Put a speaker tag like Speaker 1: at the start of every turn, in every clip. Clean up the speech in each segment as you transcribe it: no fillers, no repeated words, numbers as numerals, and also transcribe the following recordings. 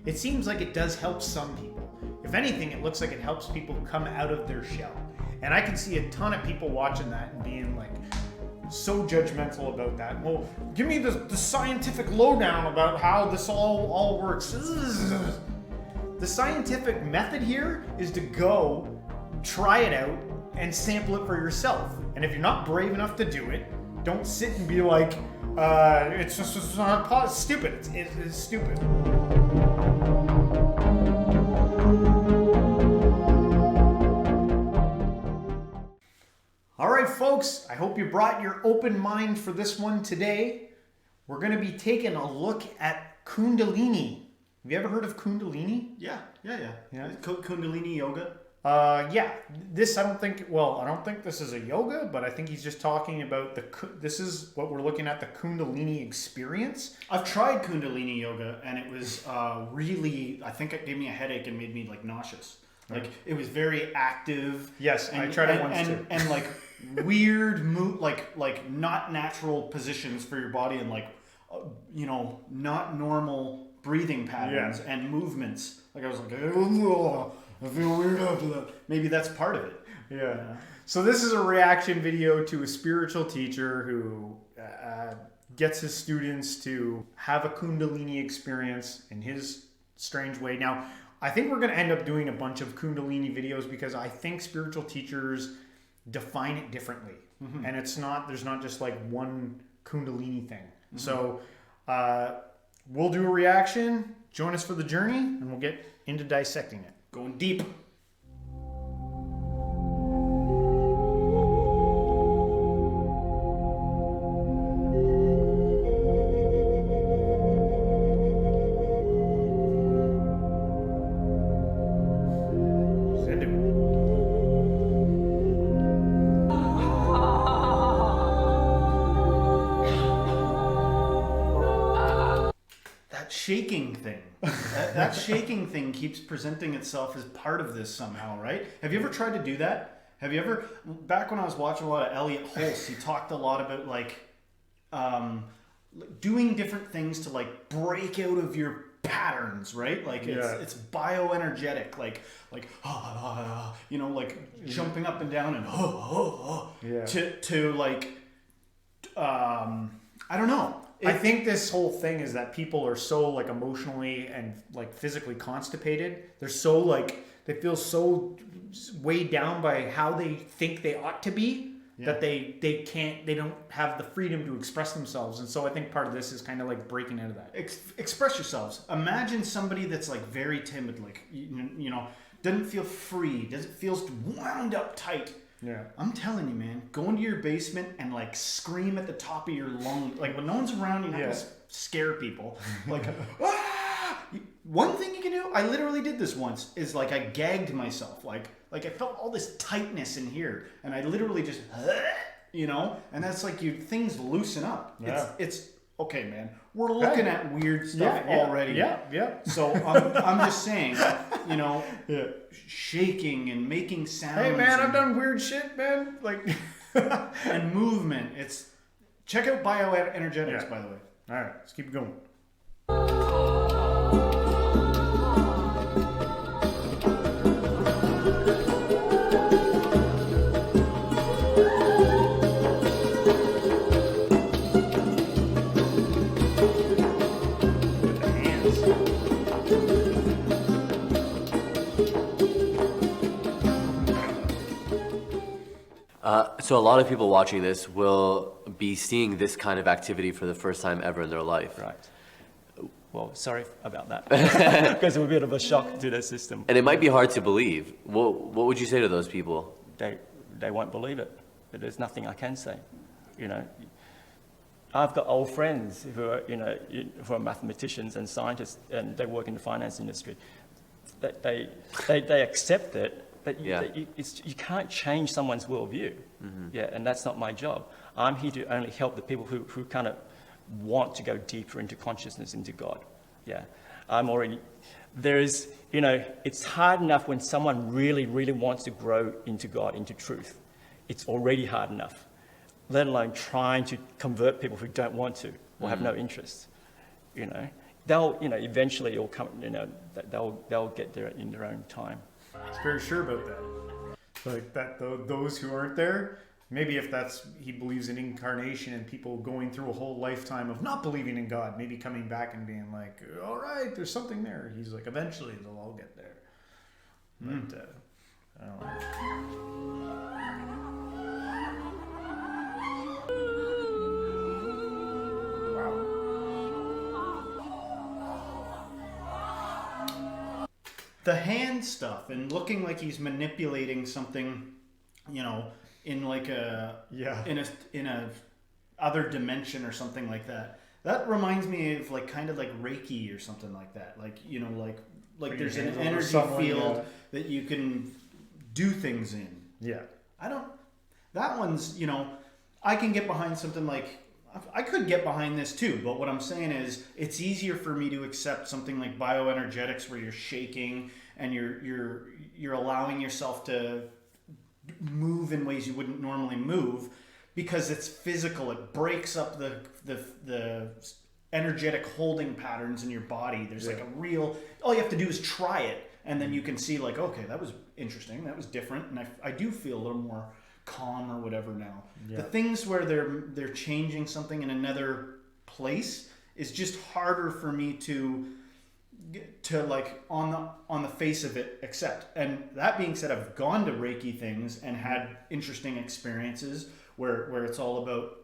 Speaker 1: it seems like it does help some people. If anything, it looks like it helps people come out of their shell. And I can see a ton of people watching that and being like so judgmental about that. Well, give me the scientific lowdown about how this all works. The scientific method here is to go try it out and sample it for yourself. And if you're not brave enough to do it, don't sit and be like, it's stupid. It's stupid. All right, folks, I hope you brought your open mind for this one today. We're going to be taking a look at Kundalini. Have you ever heard of Kundalini?
Speaker 2: Yeah. Kundalini yoga.
Speaker 1: Yeah. This, I don't think this is a yoga, but I think he's just talking about this is what we're looking at, the Kundalini experience.
Speaker 2: I've tried Kundalini yoga and it was really, I think it gave me a headache and made me like nauseous. Like it was very active.
Speaker 1: Yes, I tried it once too.
Speaker 2: And like weird like not natural positions for your body and like, not normal breathing patterns and movements. Like I was like, I feel weird after that. Maybe that's part of it.
Speaker 1: Yeah. So this is a reaction video to a spiritual teacher who gets his students to have a Kundalini experience in his strange way. Now, I think we're going to end up doing a bunch of Kundalini videos because I think spiritual teachers define it differently. Mm-hmm. And there's not just like one Kundalini thing. Mm-hmm. So we'll do a reaction. Join us for the journey and we'll get into dissecting it.
Speaker 2: Going deep. Shaking thing. That shaking thing keeps presenting itself as part of this somehow, right? Have you ever tried to do that? Have you ever, back when I was watching a lot of Elliot Hulse, he talked a lot about like doing different things to like break out of your patterns, right? Like it's bioenergetic, like jumping up and down and to like I don't know.
Speaker 1: I think this whole thing is that people are so like emotionally and like physically constipated. They're so like, they feel so weighed down by how they think they ought to be that they don't have the freedom to express themselves. And so I think part of this is kind of like breaking out of that.
Speaker 2: Express yourselves. Imagine somebody that's like very timid, like, doesn't feel free, feels wound up tight.
Speaker 1: Yeah.
Speaker 2: I'm telling you, man, go into your basement and like scream at the top of your lungs. Like when no one's around, you're not gonna scare people. Like, one thing you can do, I literally did this once, is like I gagged myself. Like I felt all this tightness in here and I literally just, and that's like things loosen up.
Speaker 1: Yeah.
Speaker 2: It's okay, man. We're looking at weird stuff already.
Speaker 1: Yeah.
Speaker 2: So I'm just saying, shaking and making sounds.
Speaker 1: Hey, man, I've done weird shit, man. Like,
Speaker 2: and movement. Check out bioenergetics, by the way.
Speaker 1: All right, let's keep going.
Speaker 3: So a lot of people watching this will be seeing this kind of activity for the first time ever in their life.
Speaker 4: Right. Well, sorry about that. Because it's a bit of a shock to the system.
Speaker 3: And it might be hard to believe. What would you say to those people?
Speaker 4: They won't believe it. But there's nothing I can say. I've got old friends who are mathematicians and scientists, and they work in the finance industry. They accept it. But you can't change someone's worldview. Mm-hmm. And that's not my job. I'm here to only help the people who kind of want to go deeper into consciousness, into God. It's hard enough when someone really, really wants to grow into God, into truth. It's already hard enough, let alone trying to convert people who don't want to or have no interest. they'll, eventually it'll come, they'll get there in their own time.
Speaker 1: He's very sure about that. Like that, those who aren't there, maybe if he believes in incarnation and people going through a whole lifetime of not believing in God, maybe coming back and being like, all right, there's something there. He's like, eventually they'll all get there. But, I don't know.
Speaker 2: The hand stuff and looking like he's manipulating something, in like in a other dimension or something like that. That reminds me of kind of like Reiki or something like that. Like there's an energy field that you can do things in.
Speaker 1: Yeah.
Speaker 2: That one's, I can get behind something like, I could get behind this too, but what I'm saying is it's easier for me to accept something like bioenergetics where you're shaking and you're allowing yourself to move in ways you wouldn't normally move because it's physical. It breaks up the energetic holding patterns in your body. There's like a real, all you have to do is try it and then you can see like, okay, that was interesting, that was different, and I do feel a little more calm or whatever now. The things where they're changing something in another place is just harder for me to like on the face of it accept. And that being said, I've gone to Reiki things and had interesting experiences where it's all about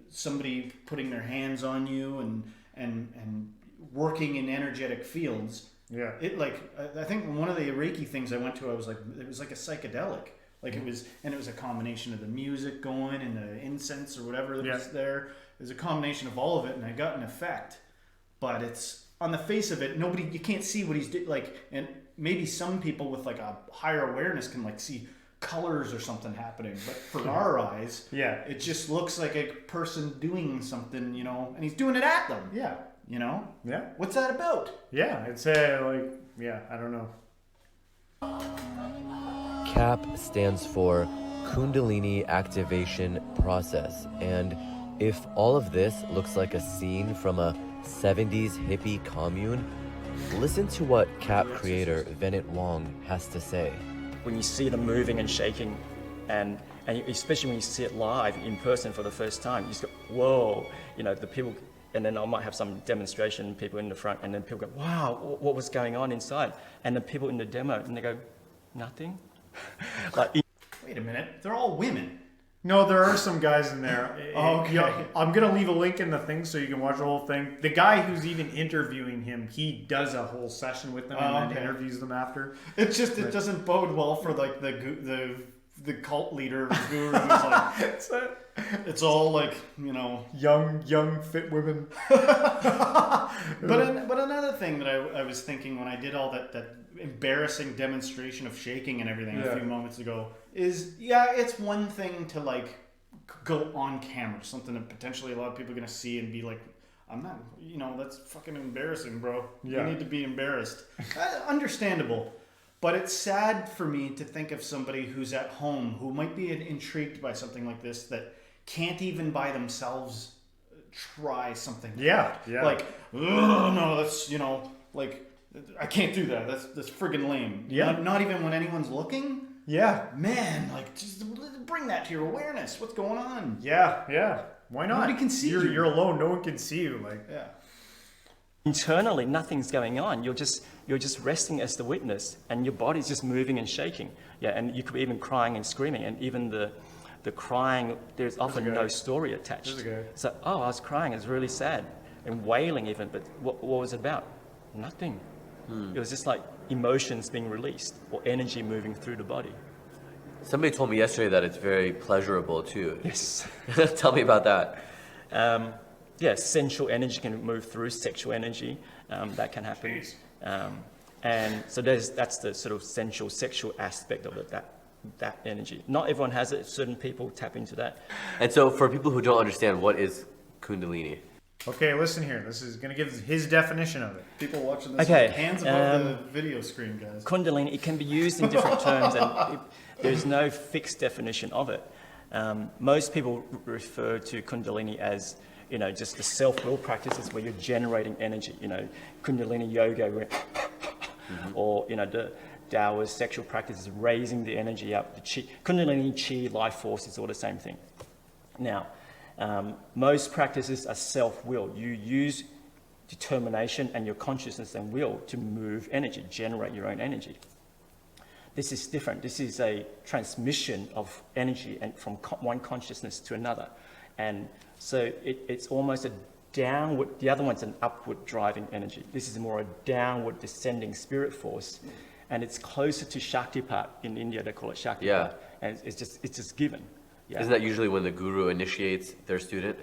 Speaker 2: somebody putting their hands on you and working in energetic fields. Yeah, I think one of the Reiki things I went to, it was like a psychedelic. It was a combination of the music going and the incense or whatever that was there. It was a combination of all of it, and I got an effect. But it's on the face of it, you can't see what he's doing. And maybe some people with like a higher awareness can see colors or something happening. But for our eyes, it just looks like a person doing something, and he's doing it at them. Yeah, Yeah. What's that about?
Speaker 1: Yeah, I'd say I don't know.
Speaker 3: CAP stands for Kundalini Activation Process, and if all of this looks like a scene from a 70s hippie commune, listen to what CAP creator Venet Wong has to say.
Speaker 4: When you see them moving and shaking, and especially when you see it live in person for the first time, you just go, whoa, the people, and then I might have some demonstration, people in the front, and then people go, wow, what was going on inside? And the people in the demo, and they go, nothing.
Speaker 2: Wait a minute, they're all women.
Speaker 1: No, there are some guys in there.
Speaker 2: Okay.
Speaker 1: I'm going to leave a link in the thing so you can watch the whole thing. The guy who's even interviewing him, he does a whole session with them and then interviews them after.
Speaker 2: It's just, it doesn't bode well for the cult leader, the guru who's like, it's all
Speaker 1: young, fit women.
Speaker 2: But another thing that I was thinking when I did all that embarrassing demonstration of shaking and everything a few moments ago is, it's one thing to go on camera, something that potentially a lot of people are going to see and be like, I'm not, that's fucking embarrassing, bro. You need to be embarrassed. Understandable. But it's sad for me to think of somebody who's at home who might be intrigued by something like this that can't even by themselves try something. No, that's, I can't do that. That's friggin' lame. Yeah. Not even when anyone's looking. Yeah. Man, just bring that to your awareness. What's going on?
Speaker 1: Yeah. Why not?
Speaker 2: Nobody can see you.
Speaker 1: You're alone. No one can see you.
Speaker 4: Internally, nothing's going on. You're just resting as the witness, and your body's just moving and shaking. Yeah, and you could be even crying and screaming, and even the crying, there's often no story attached. So, I was crying. It's really sad, and wailing even. But what was it about? Nothing. It was just like emotions being released or energy moving through the body.
Speaker 3: Somebody told me yesterday that it's very pleasurable too.
Speaker 4: Yes.
Speaker 3: Tell me about that.
Speaker 4: Sensual energy can move through sexual energy. That can happen. And so that's the sort of sensual, sexual aspect of it, that energy. Not everyone has it. Certain people tap into that.
Speaker 3: And so for people who don't understand, what is Kundalini?
Speaker 1: Okay, listen here. This is going to give his definition of it.
Speaker 2: People watching this with hands above the video screen, guys.
Speaker 4: Kundalini, it can be used in different terms, and there's no fixed definition of it. Most people refer to Kundalini as just the self-will practices where you're generating energy, Kundalini yoga, where or, the Taoist sexual practices, raising the energy up, the chi, Kundalini chi, life force is all the same thing. Now, most practices are self-will. You use determination and your consciousness and will to move energy, generate your own energy. This is different. This is a transmission of energy and from one consciousness to another. And so it's almost a downward, the other one's an upward driving energy. This is more a downward descending spirit force. And it's closer to Shaktipat. In India, they call it Shaktipat.
Speaker 3: Yeah.
Speaker 4: And it's just given. Yeah.
Speaker 3: Isn't that usually when the guru initiates their student?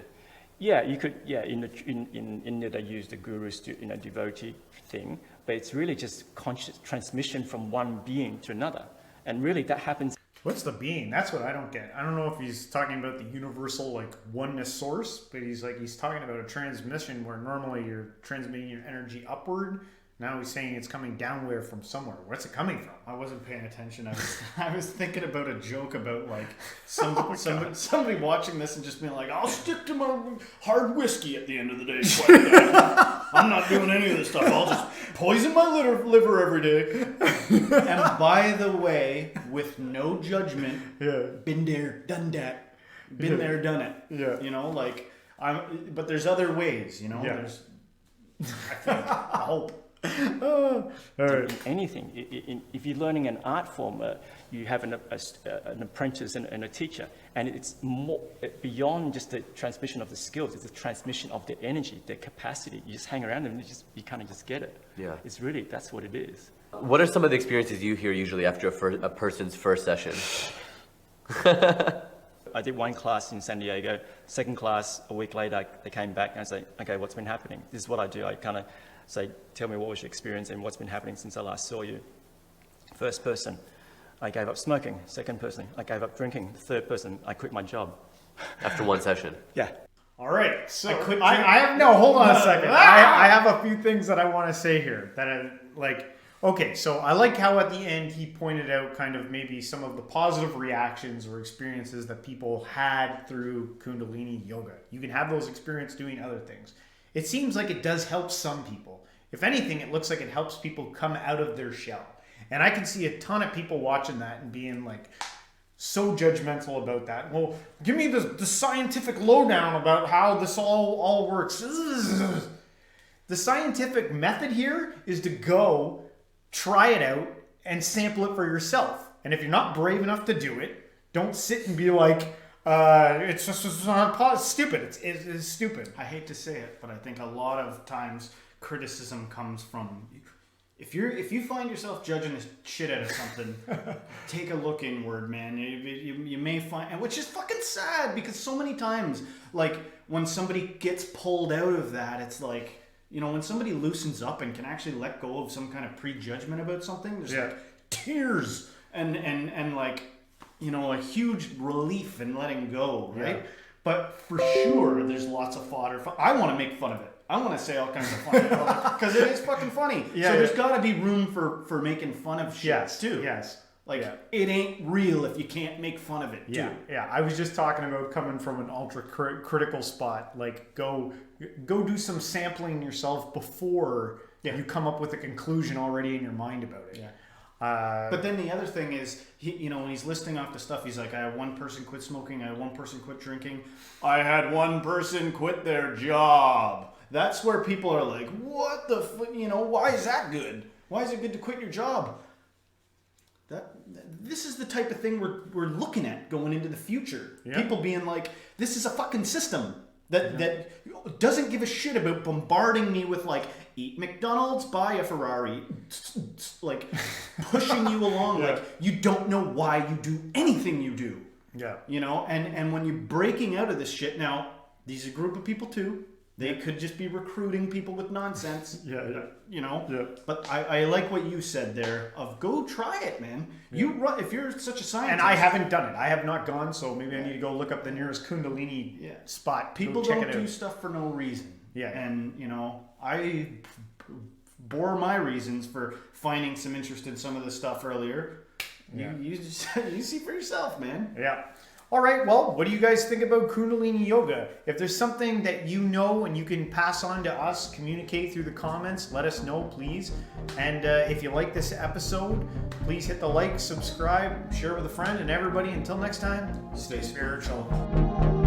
Speaker 4: Yeah, you could. Yeah, in India they use the guru, devotee thing, but it's really just conscious transmission from one being to another, and really that happens.
Speaker 1: What's the being? That's what I don't get. I don't know if he's talking about the universal like oneness source, but he's talking about a transmission where normally you're transmitting your energy upward. Now he's saying it's coming downward from somewhere. What's it coming from?
Speaker 2: I wasn't paying attention. I was thinking about a joke about like somebody watching this and just being like, I'll stick to my hard whiskey at the end of the day. I'm not doing any of this stuff. I'll just poison my liver every day. And by the way, with no judgment, been there, done that. Been there, done it.
Speaker 1: Yeah.
Speaker 2: But there's other ways, There's, I think, I hope.
Speaker 1: All right.
Speaker 4: Anything. If you're learning an art form, you have an apprentice and a teacher, and it's more beyond just the transmission of the skills. It's the transmission of the energy, the capacity. You just hang around them, and you kind of just get it.
Speaker 3: Yeah.
Speaker 4: It's really, that's what it is.
Speaker 3: What are some of the experiences you hear usually after a person's first session?
Speaker 4: I did one class in San Diego. Second class, a week later, they came back and I said, okay, what's been happening? This is what I do. I kind of say, tell me what was your experience and what's been happening since I last saw you. First person, I gave up smoking. Second person, I gave up drinking. Third person, I quit my job.
Speaker 3: After one session?
Speaker 4: Yeah.
Speaker 1: All right. So
Speaker 2: I
Speaker 1: have no. Hold on a second. I have a few things that I want to say here that I like. Okay, so I like how at the end he pointed out kind of maybe some of the positive reactions or experiences that people had through Kundalini yoga. You can have those experiences doing other things. It seems like it does help some people. If anything, it looks like it helps people come out of their shell. And I can see a ton of people watching that and being like so judgmental about that. Well, give me the scientific lowdown about how this all works. The scientific method here is to go try it out and sample it for yourself. And if you're not brave enough to do it, don't sit and be like, it's stupid. It's stupid.
Speaker 2: I hate to say it, but I think a lot of times criticism comes from, if you find yourself judging the shit out of something, take a look inward, man. You may find, and which is fucking sad, because so many times, like when somebody gets pulled out of that, it's like, when somebody loosens up and can actually let go of some kind of prejudgment about something, there's like tears and like, a huge relief in letting go, right? Yeah. But for sure, there's lots of fodder. I want to make fun of it. I want to say all kinds of funny because it is fucking funny. Yeah, so there's got to be room for making fun of shit too.
Speaker 1: Yes.
Speaker 2: It ain't real if you can't make fun of it too.
Speaker 1: Yeah. I was just talking about coming from an ultra critical spot. Like go do some sampling yourself before you come up with a conclusion already in your mind about it.
Speaker 2: Yeah. But then the other thing is, when he's listing off the stuff, he's like, I had one person quit smoking, I had one person quit drinking, I had one person quit their job. That's where people are like, what the why is that good? Why is it good to quit your job? This is the type of thing we're looking at going into the future. Yeah. People being like, this is a fucking system that doesn't give a shit about bombarding me with like, eat McDonald's, buy a Ferrari, like pushing you along. Yeah. Like you don't know why you do anything you do.
Speaker 1: Yeah.
Speaker 2: And when you're breaking out of this shit, now these are a group of people too. They could just be recruiting people with nonsense.
Speaker 1: Yeah.
Speaker 2: Yeah. But I like what you said there of go try it, man. Yeah. If you're such a scientist.
Speaker 1: And I haven't done it. I have not gone, so maybe I need to go look up the nearest Kundalini spot.
Speaker 2: People don't do stuff for no reason.
Speaker 1: Yeah.
Speaker 2: And, I bore my reasons for finding some interest in some of this stuff earlier. Yeah. You see for yourself, man.
Speaker 1: Yeah. All right, well, what do you guys think about Kundalini Yoga? If there's something that you know and you can pass on to us, communicate through the comments, let us know, please. And if you like this episode, please hit the like, subscribe, share with a friend, and everybody, until next time, stay spiritual.